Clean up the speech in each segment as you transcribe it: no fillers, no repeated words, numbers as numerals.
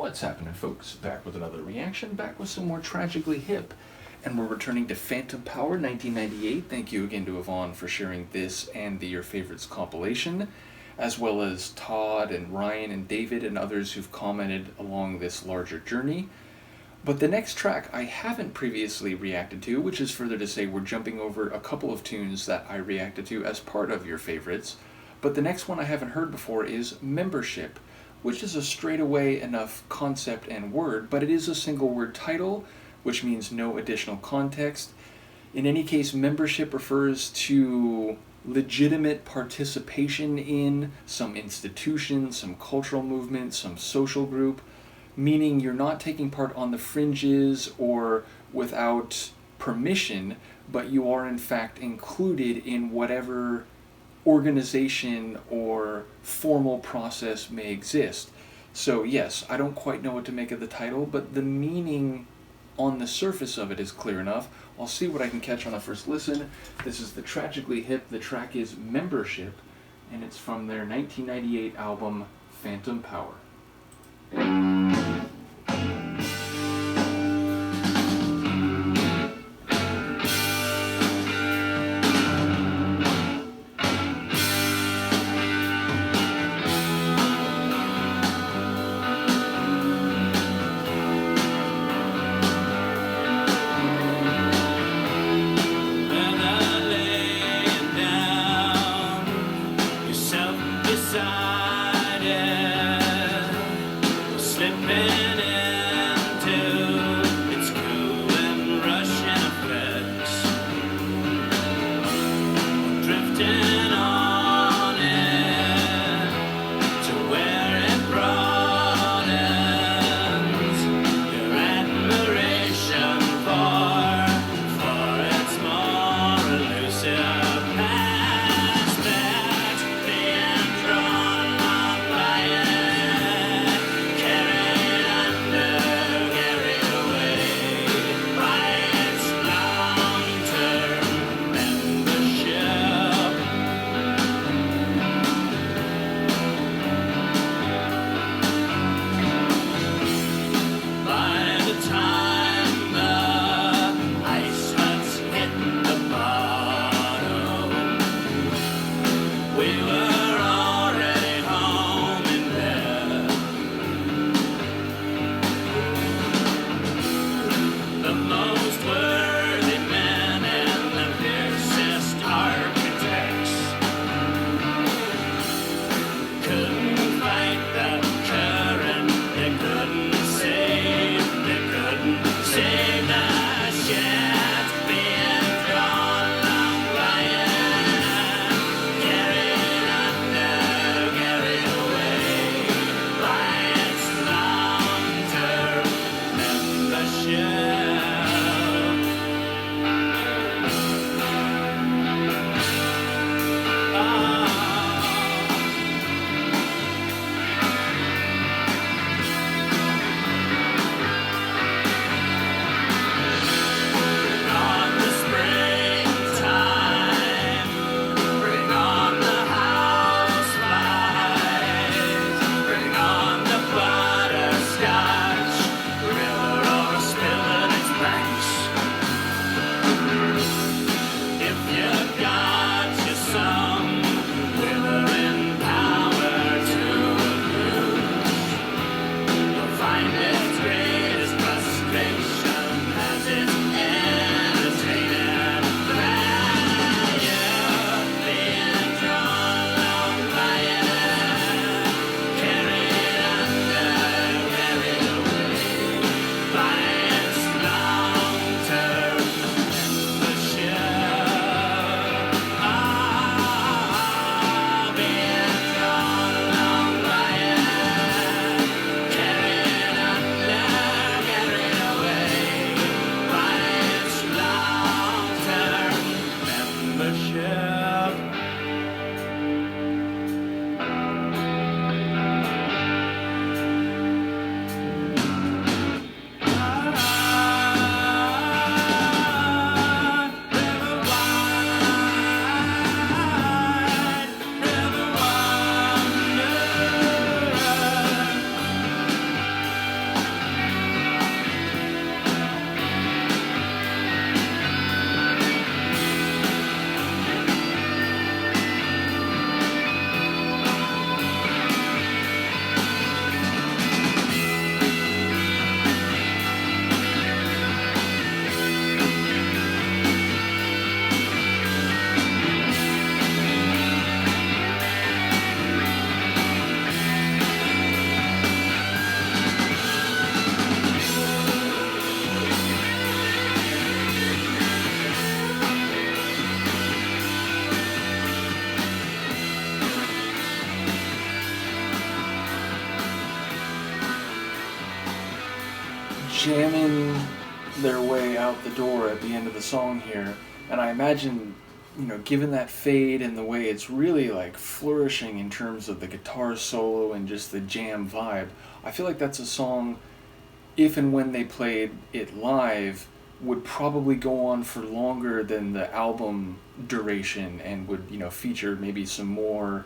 What's happening, folks? Back with another reaction, back with some more Tragically Hip. And we're returning to Phantom Power 1998. Thank you again to Yvonne for sharing this and the Your Favorites compilation, as well as Todd and Ryan and David and others who've commented along this larger journey. But the next track I haven't previously reacted to, which is further to say we're jumping over a couple of tunes that I reacted to as part of Your Favorites. But the next one I haven't heard before is Membership, which is a straightaway enough concept and word, but it is a single word title, which means no additional context. In any case, membership refers to legitimate participation in some institution, some cultural movement, some social group, meaning you're not taking part on the fringes or without permission, but you are in fact included in whatever organization or formal process may exist. So yes, I don't quite know what to make of the title, but the meaning on the surface of it is clear enough. I'll see what I can catch on a first listen. This is the Tragically Hip. The track is Membership, and it's from their 1998 album Phantom Power. jamming their way out the door at the end of the song here. And I imagine, given that fade and the way it's really like flourishing in terms of the guitar solo and just the jam vibe, I feel like that's a song, if and when they played it live, would probably go on for longer than the album duration and would, feature maybe some more,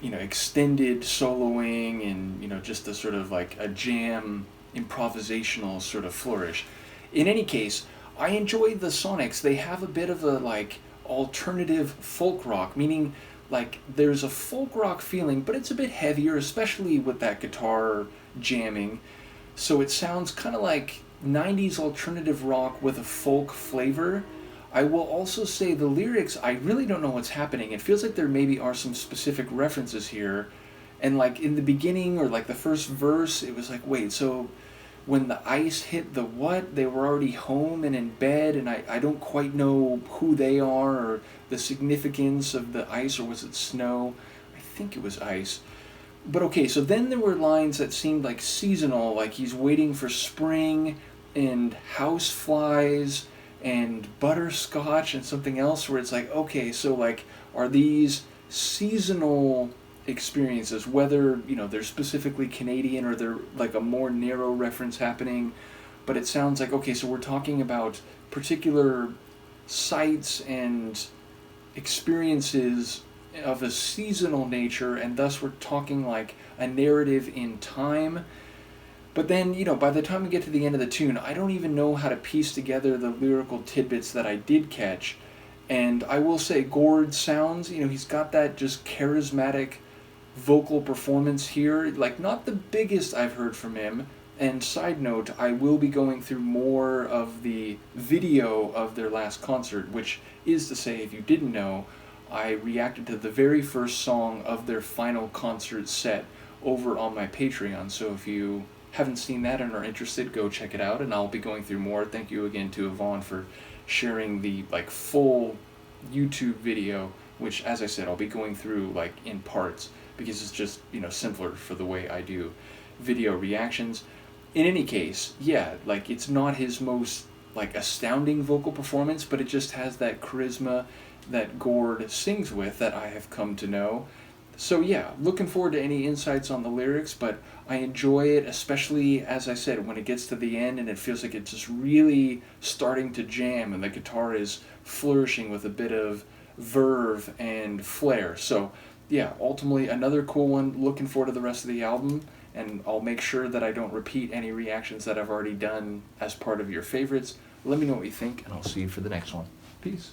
extended soloing and, just a sort of like a jam improvisational sort of flourish. In any case, I enjoy the Sonics. They have a bit of a like alternative folk rock, meaning like there's a folk rock feeling, but it's a bit heavier, especially with that guitar jamming. So it sounds kind of like 90s alternative rock with a folk flavor. I will also say the lyrics, I really don't know what's happening. It feels like there maybe are some specific references here. And like in the beginning or like the first verse, it was like, wait, so when the ice hit the what? They were already home and in bed, and I don't quite know who they are or the significance of the ice, or was it snow? I think it was ice. But okay, so then there were lines that seemed like seasonal, like he's waiting for spring and house flies and butterscotch and something else, where it's like, okay, so like are these seasonal experiences, whether they're specifically Canadian or they're like a more narrow reference happening, but it sounds like, okay, so we're talking about particular sights and experiences of a seasonal nature, and thus we're talking like a narrative in time. But then, by the time we get to the end of the tune, I don't even know how to piece together the lyrical tidbits that I did catch. And I will say, Gord sounds, he's got that just charismatic vocal performance here, like not the biggest I've heard from him. And side note, I will be going through more of the video of their last concert, which is to say, if you didn't know, I reacted to the very first song of their final concert set over on my Patreon. So if you haven't seen that and are interested, go check it out, and I'll be going through more. Thank you again to Yvonne for sharing the like full YouTube video, which, as I said, I'll be going through like in parts because it's just simpler for the way I do video reactions. In any case, yeah, like it's not his most like astounding vocal performance, but it just has that charisma that Gord sings with that I have come to know. So yeah, looking forward to any insights on the lyrics, but I enjoy it, especially, as I said, when it gets to the end and it feels like it's just really starting to jam and the guitar is flourishing with a bit of verve and flair. So yeah, ultimately another cool one. Looking forward to the rest of the album, and I'll make sure that I don't repeat any reactions that I've already done as part of your favorites. Let me know what you think, and I'll see you for the next one. Peace.